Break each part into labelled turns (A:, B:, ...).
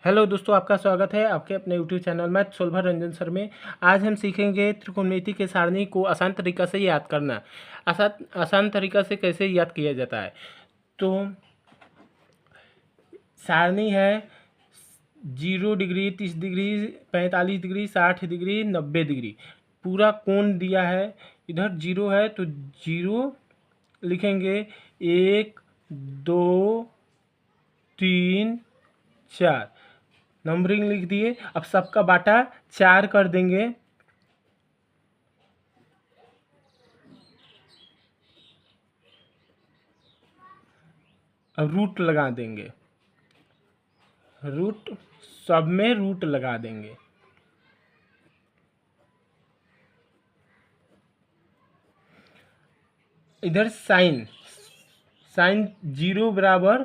A: Hello दोस्तों, आपका स्वागत है आपके अपने YouTube channel math solver Ranjan sir में। आज हम सीखेंगे त्रिकोणमिति के सारणी को आसान तरीका से याद करना। आसान तरीका से कैसे याद किया जाता है। तो सारणी है 0 degree, 30 degree, 45 degree, 60 degree, 90 degree. पूरा कोण दिया है। इधर 0 है तो 0 लिखेंगे, 1 2 3 4 नंबरिंग लिख दिए। अब सबका बाटा 4 कर देंगे। अब रूट लगा देंगे, रूट सब में रूट लगा देंगे। इधर साइन 0 बराबर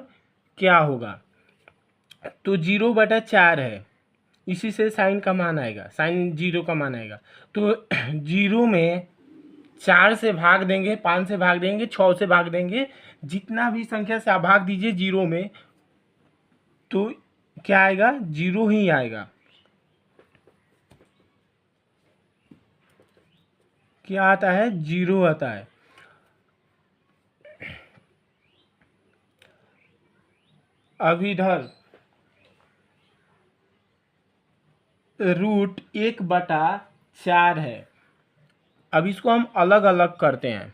A: क्या होगा, तो 0/4 है, इसी से साइन का मान आएगा, साइन 0 का मान आएगा। तो 0 में 4 से भाग देंगे, 5 से भाग देंगे, 6 से भाग देंगे, जितना भी संख्या से आप भाग दीजिए 0 में तो क्या आएगा, 0 ही आएगा। क्या आता है, 0 आता है। अब इधर रूट 1/4 है। अब इसको हम अलग अलग करते हैं।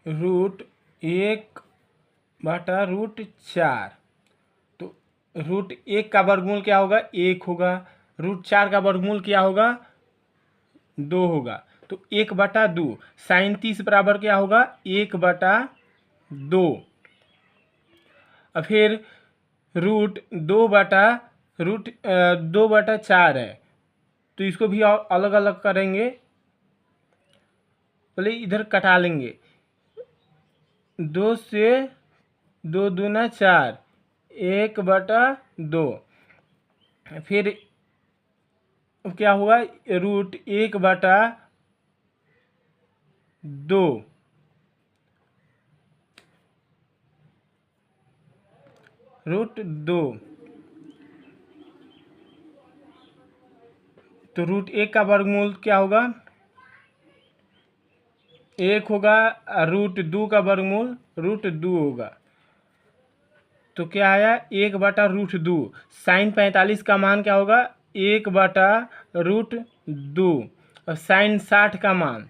A: रूट 1/√4, तो रूट 1 का वर्गमूल क्या होगा, 1 होगा। रूट 4 का वर्गमूल क्या होगा, 2 होगा। तो 1/2 साइन 30 बराबर क्या होगा, 1/2। और फिर रूट 2/4 है, तो इसको भी अलग अलग करेंगे। पहले इधर कटा लेंगे, 2 से 2 दूना 4, 1/2। फिर क्या होगा, रूट 1/2, रूट 2। तो रूट 1 का वर्गमूल क्या होगा, 1 होगा। रूट 2 का वर्गमूल रूट 2 होगा। तो क्या आया, 1/√2। साइन 45 का मान क्या होगा, 1/√2। और साइन 60 का मान,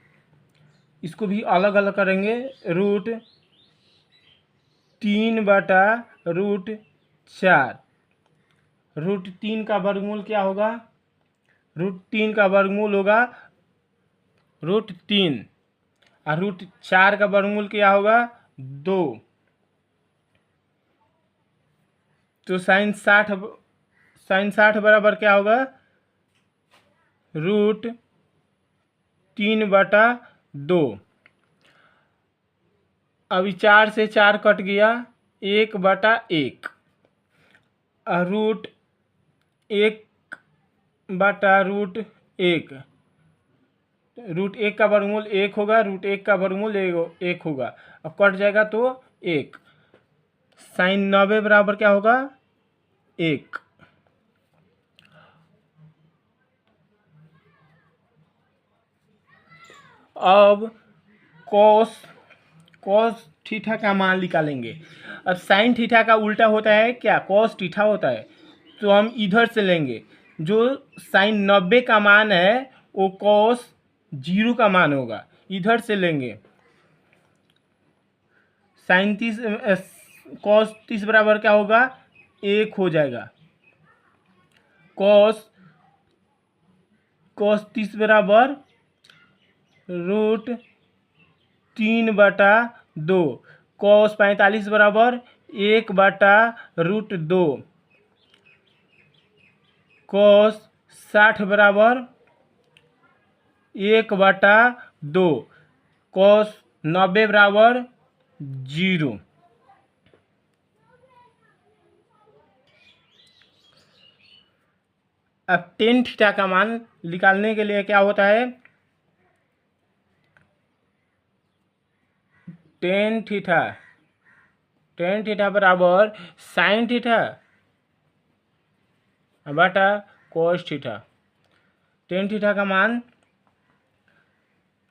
A: इसको भी अलग अलग करेंगे। रूट 3/√4। रूट 3 का वर्गमूल क्या होगा, रूट 3 का वर्गमूल होगा √3। और रूट 4 का वर्गमूल क्या होगा, 2। तो साइन 60 बराबर क्या होगा, √3/2। अभी 4 से 4 कट गया, 1/1। रूट 1/√1, रूट 1 का वर्गमूल 1 होगा, रूट 1 का वर्गमूल 1 होगा। अब कट जाएगा तो 1। साइन 90 बराबर क्या होगा, 1। अब कॉस थीटा का मान निकालेंगे। अब साइन थीटा का उल्टा होता है क्या, कॉस थीटा होता है। तो हम इधर से लेंगे, जो साइन 90 का मान है वो कॉस 0 का मान होगा, इधर से लेंगे। साइन 30 कॉस 30 बराबर क्या होगा, 1 हो जाएगा। कॉस 30 बराबर √3/2। कॉस 45 बराबर 1/√2। कॉस 60 बराबर 1/2। कॉस 90 बराबर 0। अब टेन थीटा का मान निकालने के लिए क्या होता है, टेन थीटा टेन थीटा बराबर साइन थीटा बटा कॉस थीटा। टेन थीटा का मान,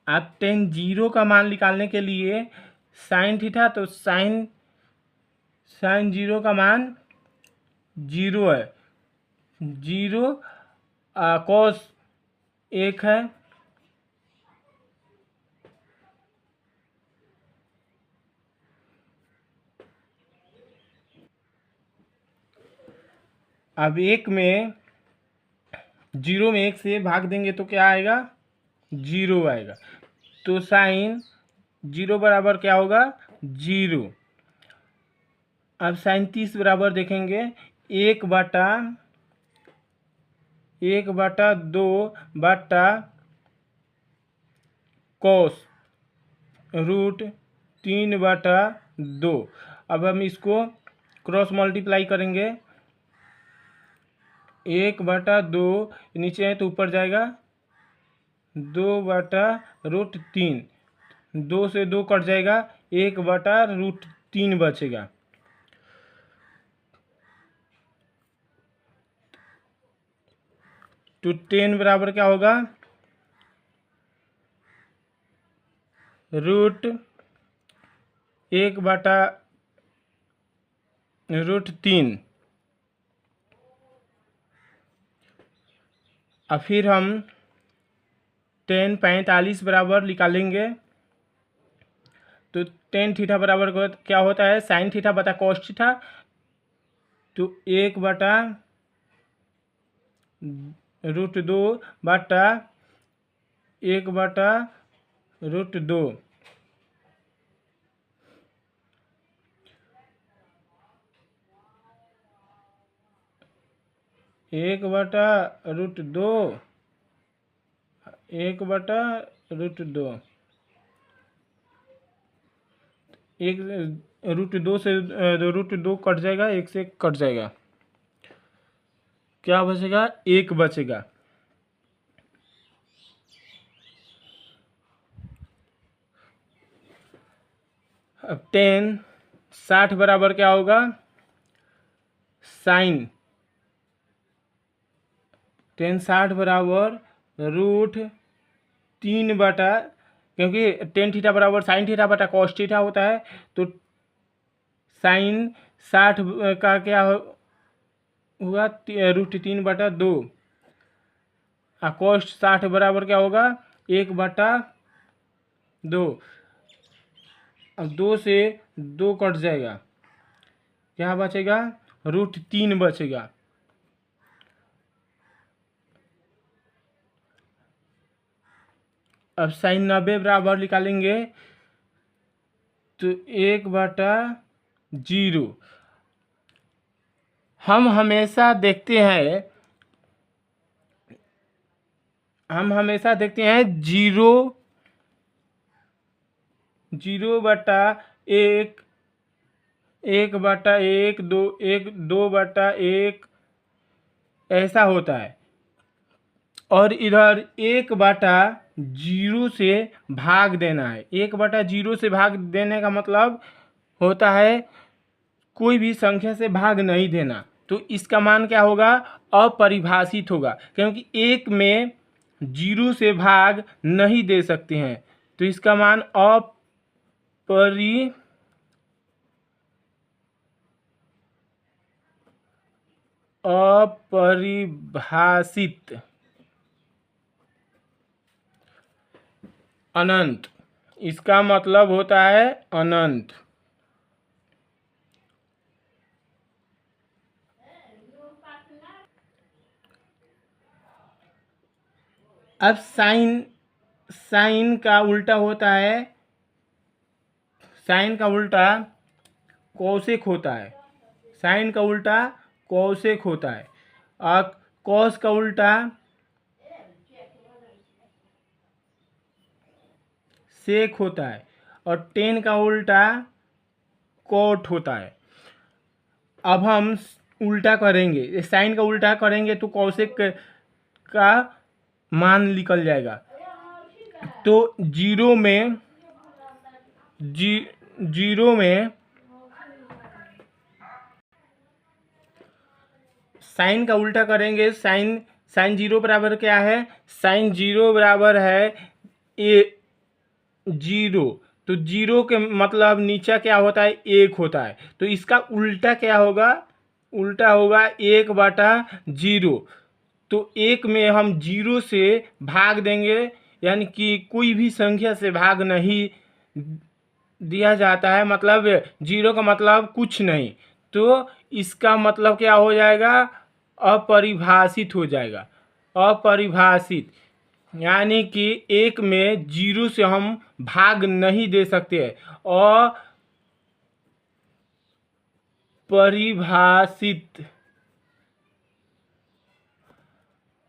A: आप टेन जीरो का मान निकालने के लिए साइन थीटा, तो साइन जीरो का मान जीरो है, जीरो कॉस एक है, अब एक में जीरो में एक से भाग देंगे तो क्या आएगा, जीरो आएगा। तो साइन जीरो बराबर क्या होगा, जीरो। अब साइन 30 बराबर देखेंगे एक बटा दो बटा कॉस रूट 3/2। अब हम इसको क्रॉस मल्टीप्लाई करेंगे, 1/2 नीचे है तो ऊपर जाएगा, 2/√3, 2 से 2 कट जाएगा, 1/√3 बचेगा। तो 10 बराबर क्या होगा, √1/√3। और फिर हम 10 45 बराबर निकालेंगे, तो टेन थीटा बराबर क्या होता है, साइन थीटा बटा कॉस थीटा। तो 1/√2 बटा 1/√2, 1/√2, 1/√2, 1√2 से √2 कट जाएगा, 1 से कट जाएगा, क्या बचेगा, 1 बचेगा। अब 10 60 बराबर क्या होगा, साइन 10 60 बराबर √3 बटा, क्योंकि टेन थीटा बराबर साइन थीटा बटा कॉस थीटा होता है, तो साइन 60 का क्या हुआ, √3/2, और कॉस 60 बराबर क्या होगा, 1/2। अब 2 से 2 कट जाएगा, क्या बचेगा, √3 बचेगा। अब साइन 90 बराबर निकालेंगे, तो 1/0। हम हमेशा देखते हैं जीरो 0/1, 1/1, 2/1 ऐसा होता है, और इधर 1/0 से भाग देना है। 1/0 से भाग देने का मतलब होता है कोई भी संख्या से भाग नहीं देना, तो इसका मान क्या होगा, अपरिभाषित होगा, क्योंकि एक में 0 से भाग नहीं दे सकते हैं, तो इसका मान अपरिभाषित, अनंत, इसका मतलब होता है अनंत। अब साइन का उल्टा होता है, साइन का उल्टा कोसेक होता है, साइन का उल्टा कोसेक होता है, और कॉस का उल्टा सेक होता है, और टेन का उल्टा कोट होता है। अब हम उल्टा करेंगे, साइन का उल्टा करेंगे तो कोसेक का मान निकल जाएगा। तो जीरो में साइन का उल्टा करेंगे, साइन साइन जीरो बराबर क्या है, साइन जीरो बराबर है ए जीरो। तो जीरो के मतलब नीचे क्या होता है, एक होता है, तो इसका उल्टा क्या होगा, उल्टा होगा एक बटा जीरो। तो एक में हम जीरो से भाग देंगे, यानी कि कोई भी संख्या से भाग नहीं दिया जाता है, मतलब जीरो का मतलब कुछ नहीं, तो इसका मतलब क्या हो जाएगा, अपरिभाषित हो जाएगा, अपरिभाषित। यानी कि एक में जीरो से हम भाग नहीं दे सकते, अपरिभाषित।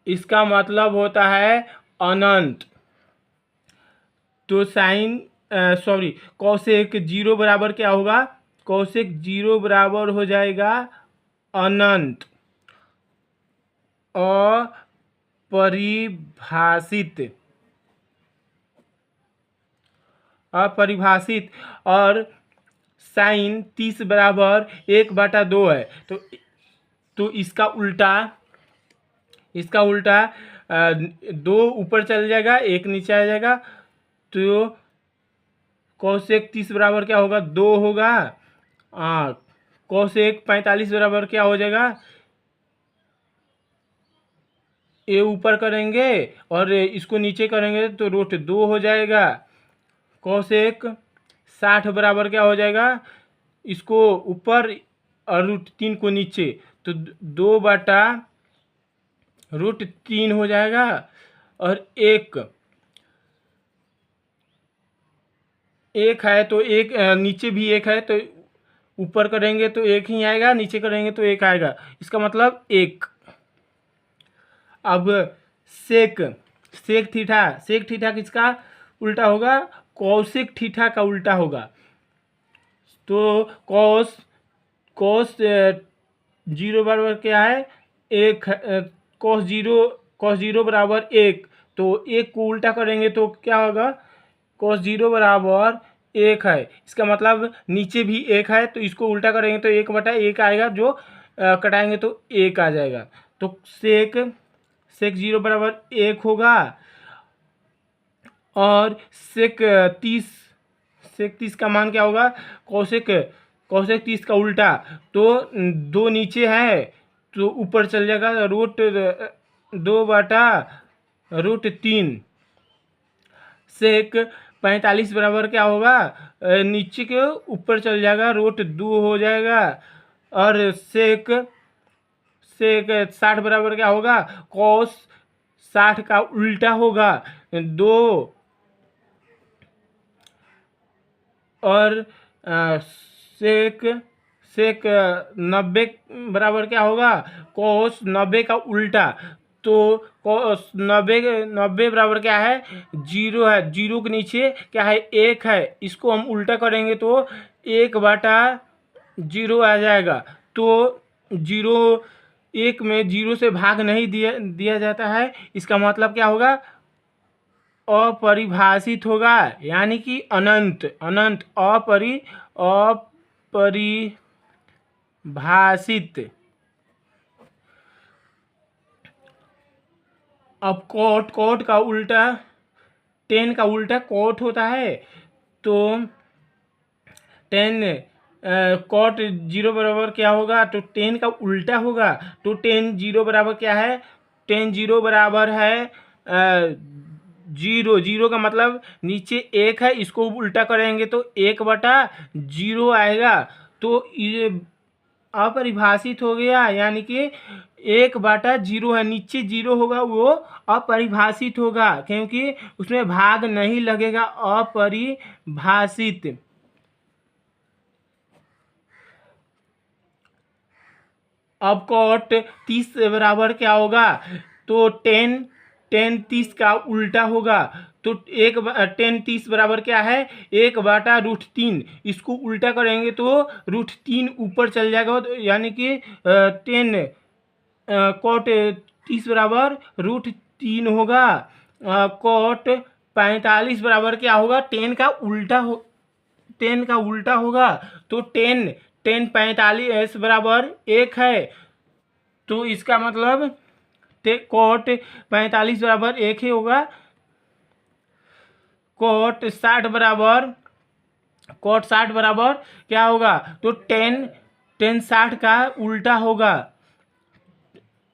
A: इसका मतलब होता है अनंत। तो साइन सॉरी कॉसेक जीरो बराबर क्या होगा, कॉसेक जीरो बराबर हो जाएगा अनंत, अपरिभाषित, अपरिभाषित। और साइन 30 बराबर 1/2 है, तो इसका उल्टा, इसका उल्टा दो ऊपर चल जाएगा, एक नीचे आ जाएगा, तो कॉसेक 30 बराबर क्या होगा, 2 होगा। कॉसेक 45 बराबर क्या हो जाएगा, ये ऊपर करेंगे और इसको नीचे करेंगे तो रूट 2 हो जाएगा। कॉसेक 60 बराबर क्या हो जाएगा, इसको ऊपर और रूट 3 को नीचे, तो 2/√3 हो जाएगा। और एक है तो एक नीचे भी एक है, तो ऊपर करेंगे तो एक ही आएगा, नीचे करेंगे तो एक आएगा, इसका मतलब एक। अब सेक सेक थीटा, सेक थीटा किसका उल्टा होगा, कौशिक थीटा का उल्टा होगा। तो कॉस कॉस जीरो बराबर क्या है, एक, कॉस जीरो बराबर एक, तो एक को उल्टा करेंगे तो क्या होगा, कॉस जीरो बराबर एक है, इसका मतलब नीचे भी एक है, तो इसको उल्टा करेंगे तो 1/1 आएगा, जो कटाएंगे तो एक आ जाएगा। तो सेक सेक जीरो बराबर एक होगा। और सेक 30 का मान क्या होगा, कौशिक कौशिक 30 का उल्टा, तो 2 नीचे है तो ऊपर चल जाएगा, √2/√3। सेक 45 बराबर क्या होगा, नीचे के ऊपर चल जाएगा, √2 हो जाएगा। और सेक 60 बराबर क्या होगा, कॉस 60 का उल्टा होगा 2। और सेक 90 बराबर क्या होगा, कॉस 90 का उल्टा, तो कॉस 90 बराबर क्या है, जीरो है, जीरो के नीचे क्या है, एक है, इसको हम उल्टा करेंगे तो 1/0 आ जाएगा। तो जीरो, एक में जीरो से भाग नहीं दिया जाता है, इसका मतलब क्या होगा, अपरिभाषित होगा, यानी कि अनंत, अनंत अपरिभाषित। अब कोट का उल्टा, 10 का उल्टा कोट होता है, तो 10 कॉट जीरो बराबर क्या होगा, तो 10 का उल्टा होगा, तो 10 जीरो बराबर क्या है, 10 जीरो बराबर है जीरो। जीरो का मतलब नीचे एक है, इसको उल्टा करेंगे तो 1/0 आएगा, तो ये अपरिभाषित हो गया, यानी कि 1/0 है, नीचे जीरो होगा वो अपरिभाषित होगा, क्योंकि उसमें भाग नहीं लगेगा, अपरिभाषित। अब कॉट 30 बराबर क्या होगा, तो 10 30 का उल्टा होगा, तो 10 30 बराबर क्या है, 1/√3, इसको उल्टा करेंगे तो √3 ऊपर चल जाएगा, तो यानी कि 10 कॉट 30 बराबर √3 होगा। कॉट 45 बराबर क्या होगा, 10 का उल्टा 10 का उल्टा होगा, तो 10 45 बराबर एक है, तो इसका मतलब कोट 45 बराबर 1 ही होगा। कोट 60 बराबर क्या होगा, तो 10 60 का उल्टा होगा।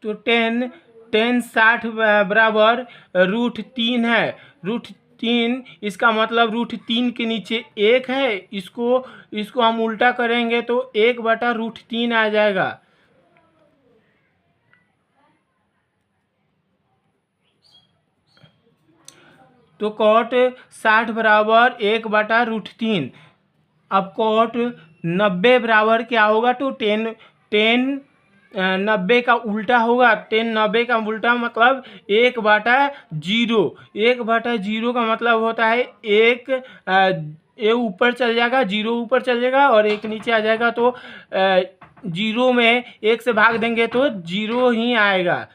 A: तो 10 60 बराबर √3 है। √3 इसका मतलब √3 के नीचे 1 है। इसको हम उल्टा करेंगे तो 1/√3 आ जाएगा। तो कोट 60 बराबर 1/√3। अब कोट 90 बराबर क्या होगा, तो 10 90 का उल्टा होगा। 10 90 का उल्टा मतलब 1/0। 1/0 का मतलब होता है 1 ये ऊपर चल जाएगा, 0 ऊपर चल जाएगा और 1 नीचे आ जाएगा। तो 0 में 1 से भाग देंगे तो 0 ही आएगा।